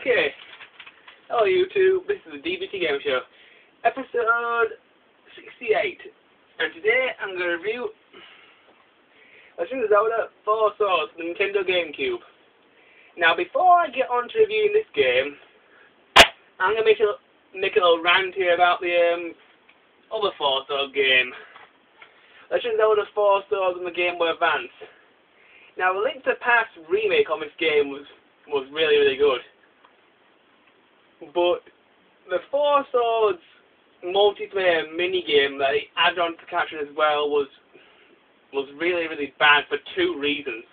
Okay. Hello YouTube, this is the D.B.T Game Show, episode 68, and today I'm going to review Legend of Zelda 4 Swords, the Nintendo GameCube. Now before I get on to reviewing this game, I'm going to make a little rant here about the other 4 Swords game, Legend of Zelda 4 Swords on the Game Boy Advance. Now the Link to the Past remake on this game was really good. But the 4 Swords multiplayer minigame that they added on to the capture as well was really bad for 2 reasons.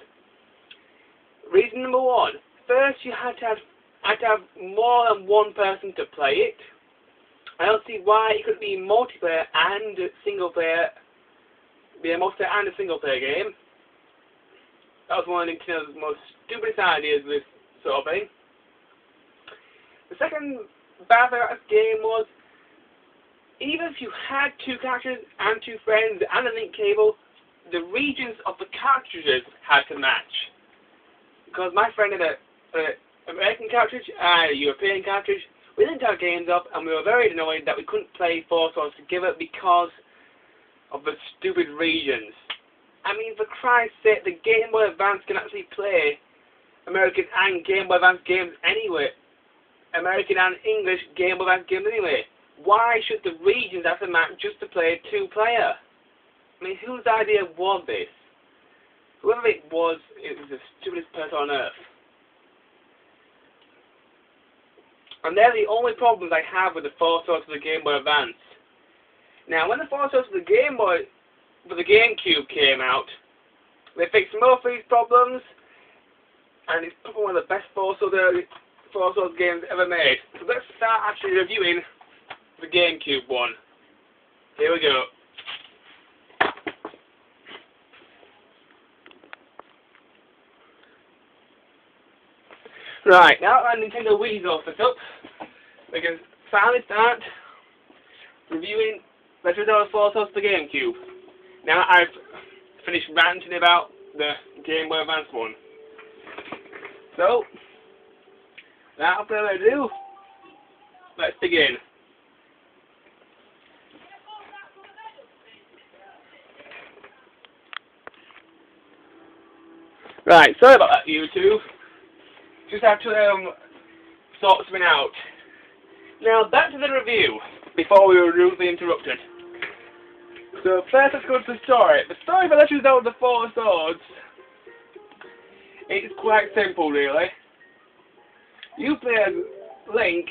Reason number 1, first you had to have more than one person to play it. I don't see why it couldn't be multiplayer and single player, be a multiplayer and a single player game. That was one of Nintendo's most stupidest ideas with this sort of thing. The second bad thing about this game was, even if you had 2 characters and 2 friends and a link cable, the regions of the cartridges had to match. Because my friend had an American cartridge and a European cartridge, we linked our games up and we were very annoyed that we couldn't play 4 Swords together because of the stupid regions. I mean, for Christ's sake, the Game Boy Advance can actually play American and Game Boy Advance games anyway. American and English Game Boy Advance games anyway. Why should the regions have to match just to play 2-player? I mean, whose idea was this? Whoever it was the stupidest person on earth. And they're the only problems I have with the 4 Swords of the Game Boy Advance. Now, when the 4 Swords of the Game Boy, for the GameCube came out, they fixed most of these problems, and it's probably one of the best 4 Swords games ever made. So let's start actually reviewing the GameCube one. Here we go. Right, now that Nintendo Wii's all set up, we can finally start reviewing Legend of Zelda 4 Swords to the GameCube. Now I've finished ranting about the Game Boy Advance one. So, without further ado, let's begin. Right, sorry about that, YouTube. Just have to sort something out. Now, back to the review, before we were rudely interrupted. So, first let's go to the story. The story for Legend of Zelda 4 Swords, it's quite simple, really. You play as Link,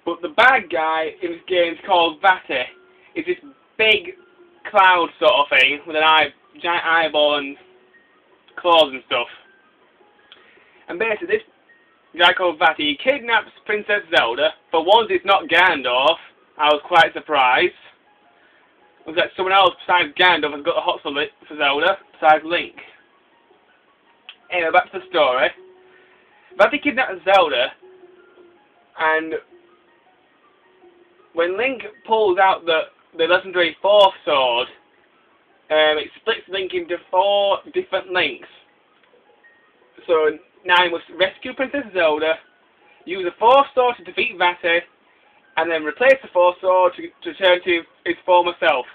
but the bad guy in this game is called D.B.T. It's this big cloud sort of thing with an giant eyeball and claws and stuff. And basically, this guy called D.B.T. he kidnaps Princess Zelda. For once, it's not Gandalf. I was quite surprised. It was that someone else besides Gandalf has got the hots for Zelda, besides Link. Anyway, back to the story. D.B.T. kidnaps Zelda, and when Link pulls out the legendary 4th sword, it splits Link into 4 different Links. So now he must rescue Princess Zelda, use the 4th sword to defeat D.B.T, and then replace the 4th sword to return to his former self.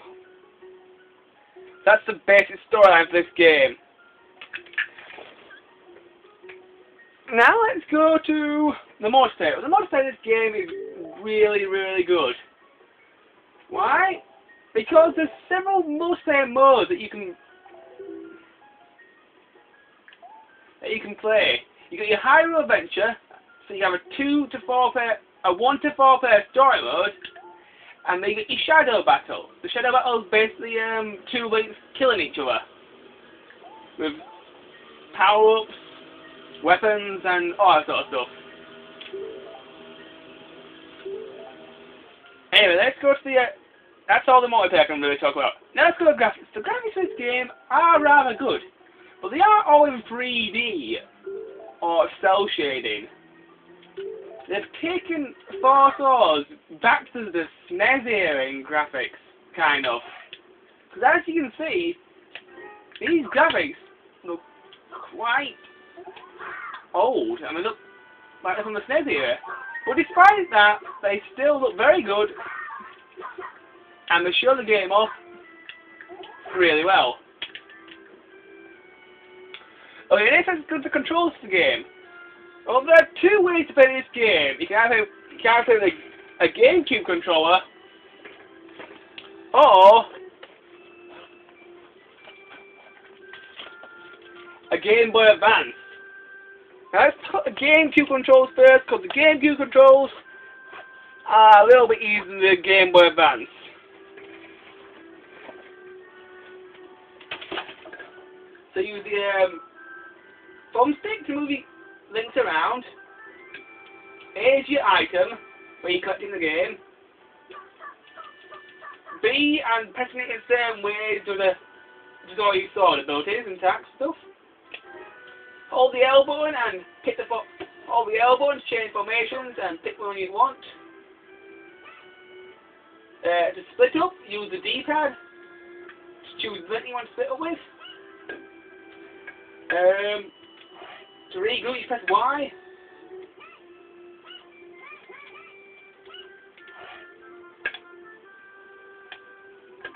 That's the basic storyline for this game. Now let's go to the multiplayer. The multiplayer of this game is really good. Why? Because there's several multiplayer modes that you can play. You got your Hyrule Adventure, so you have a 2 to 4 player, a 1 to 4 player story mode, and then you got your Shadow Battle. The Shadow Battle is basically 2 Links killing each other with power-ups, weapons, and all that sort of stuff. Anyway, let's go to the... that's all the multiplayer I can really talk about. Now let's go to the graphics. The graphics for this game are rather good, but they aren't all in 3D or cell shading. They've taken 4 Swords back to the SNES era in graphics, kind of. Because as you can see, these graphics look quite old. I mean, look like from the SNES era. But despite that, they still look very good, and they show the game off really well. Okay, next let's the controls of the game. Well, there are two ways to play this game. You can either play a GameCube controller, or a Game Boy Advance. Now let's talk the GameCube controls first, because the GameCube controls are a little bit easier than the Game Boy Advance. So use the thumbstick to move your links around. A is your item, where you're collecting the game. B and pressing it in the same way does all your sword abilities and attack stuff. Hold the L button and pick hold the L button to change formations and pick one you want. To split up, use the D-pad to choose the link you want to split up with. To regroup, you press Y.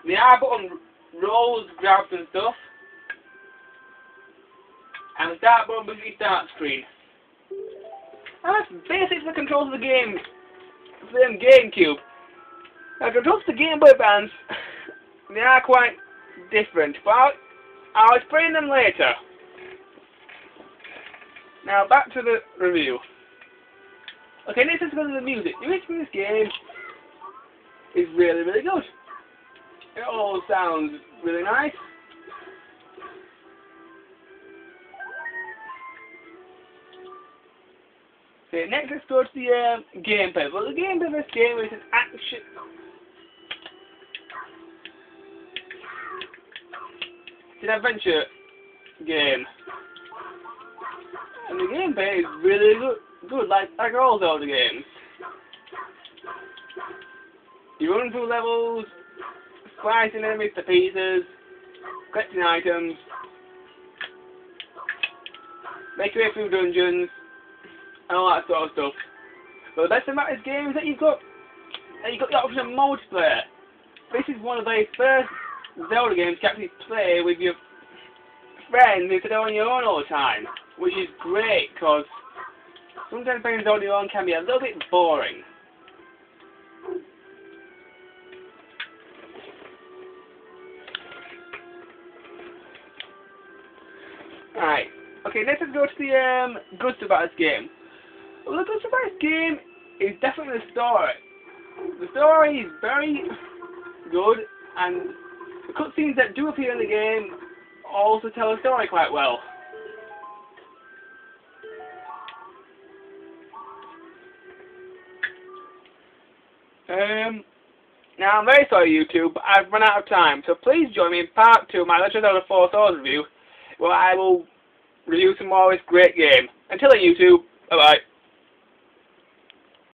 The R button rolls, grabs and stuff. And the start button brings you start screen. And that's basically the controls of the game. The GameCube. Now, controls of the Game Boy Advance, they are quite different, but I'll explain them later. Now back to the review. Okay, next let's go to the music. The music in this game is really, really good. It all sounds really nice. Okay, next let's go to the gameplay. Well, the gameplay of this game is an action. It's an adventure game. And the gameplay is really good, like all Zelda games. You run through levels, slicing enemies to pieces, collecting items, make your way through dungeons, and all that sort of stuff. But the best thing about this game is that you've got the option of multiplayer. This is one of the very first Zelda games you can actually play with your friends instead of on your own all the time, which is great because sometimes playing Zelda on your own can be a little bit boring. Right. Okay, let's just go to the good stuff about this game. Well, the good stuff about this game is definitely the story. The story is very good, and the cutscenes that do appear in the game also tell the story quite well. Now I'm very sorry YouTube, but I've run out of time, so please join me in part 2 of my Legend of Zelda 4 Swords review, where I will review some more of this great game. Until then YouTube, bye bye.